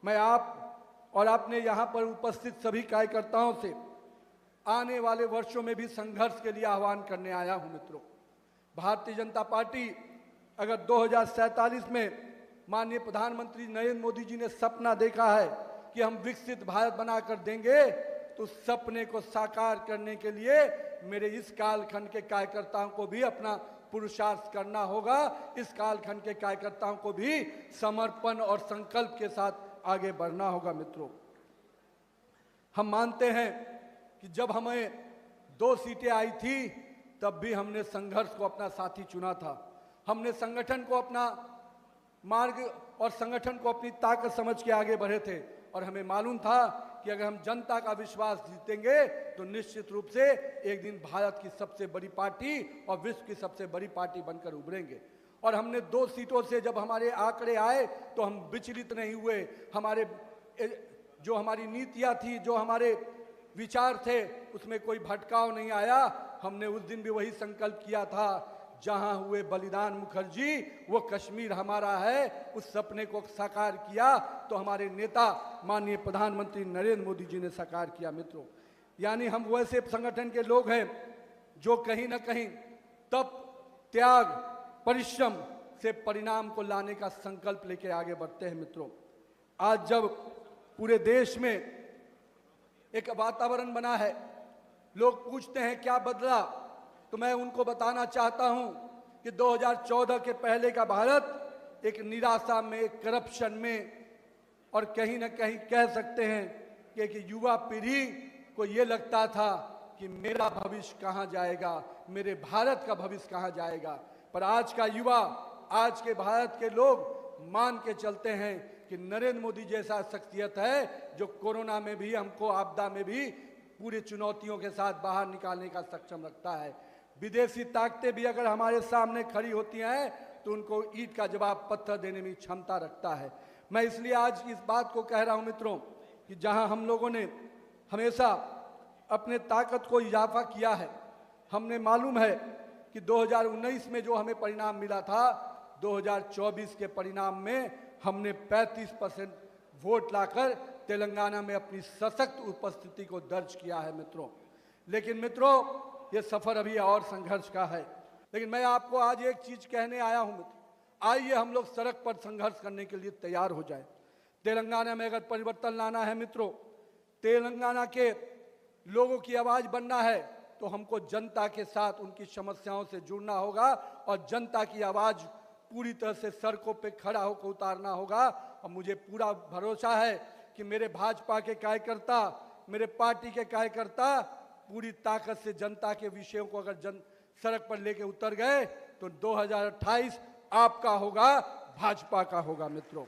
मैं आप और आपने यहाँ पर उपस्थित सभी कार्यकर्ताओं से आने वाले वर्षों में भी संघर्ष के लिए आह्वान करने आया हूँ। मित्रों, भारतीय जनता पार्टी अगर 2047 में माननीय प्रधानमंत्री नरेंद्र मोदी जी ने सपना देखा है कि हम विकसित भारत बनाकर देंगे, तो उस सपने को साकार करने के लिए मेरे इस कालखंड के कार्यकर्ताओं को भी अपना पुरुषार्थ करना होगा। इस कालखंड के कार्यकर्ताओं को भी समर्पण और संकल्प के साथ आगे बढ़ना होगा। मित्रों, हम मानते हैं कि जब हमें 2 सीटें आई थी तब भी हमने संघर्ष को अपना साथी चुना था। हमने संगठन को अपना मार्ग और संगठन को अपनी ताकत समझ के आगे बढ़े थे और हमें मालूम था कि अगर हम जनता का विश्वास जीतेंगे तो निश्चित रूप से एक दिन भारत की सबसे बड़ी पार्टी और विश्व की सबसे बड़ी पार्टी बनकर उभरेंगे। और हमने 2 सीटों से जब हमारे आंकड़े आए तो हम विचलित नहीं हुए। हमारे जो हमारी नीतियां थी, जो हमारे विचार थे, उसमें कोई भटकाव नहीं आया। हमने उस दिन भी वही संकल्प किया था, जहां हुए बलिदान मुखर्जी वो कश्मीर हमारा है। उस सपने को साकार किया तो हमारे नेता माननीय प्रधानमंत्री नरेंद्र मोदी जी ने साकार किया। मित्रों, यानी हम वैसे संगठन के लोग हैं जो कहीं ना कहीं तप, त्याग, परिश्रम से परिणाम को लाने का संकल्प लेके आगे बढ़ते हैं। मित्रों, आज जब पूरे देश में एक वातावरण बना है, लोग पूछते हैं क्या बदला, तो मैं उनको बताना चाहता हूं कि 2014 के पहले का भारत एक निराशा में, करप्शन में और कहीं ना कहीं कह सकते हैं कि एक युवा पीढ़ी को ये लगता था कि मेरा भविष्य कहां जाएगा, मेरे भारत का भविष्य कहां जाएगा। पर आज का युवा, आज के भारत के लोग मान के चलते हैं कि नरेंद्र मोदी जैसा शख्सियत है जो कोरोना में भी हमको, आपदा में भी पूरी चुनौतियों के साथ बाहर निकालने का सक्षम रखता है। विदेशी ताकतें भी अगर हमारे सामने खड़ी होती हैं तो उनको ईंट का जवाब पत्थर देने में क्षमता रखता है। मैं इसलिए आज इस बात को कह रहा हूं मित्रों कि जहां हम लोगों ने हमेशा अपने ताकत को इजाफा किया है, हमने मालूम है कि 2019 में जो हमें परिणाम मिला था, 2024 के परिणाम में हमने 35% वोट लाकर तेलंगाना में अपनी सशक्त उपस्थिति को दर्ज किया है। मित्रों, लेकिन मित्रों ये सफर अभी और संघर्ष का है। लेकिन मैं आपको आज एक चीज कहने आया हूं मित्र, आइए हम लोग सड़क पर संघर्ष करने के लिए तैयार हो जाए। तेलंगाना में अगर परिवर्तन लाना है मित्रों, तेलंगाना के लोगों की आवाज बनना है, तो हमको जनता के साथ उनकी समस्याओं से जुड़ना होगा और जनता की आवाज पूरी तरह से सड़कों पे खड़ा होकर उतारना होगा। और मुझे पूरा भरोसा है कि मेरे भाजपा के कार्यकर्ता, मेरे पार्टी के कार्यकर्ता पूरी ताकत से जनता के विषयों को अगर सड़क पर लेके उतर गए तो 2028 आपका होगा, भाजपा का होगा। मित्रों,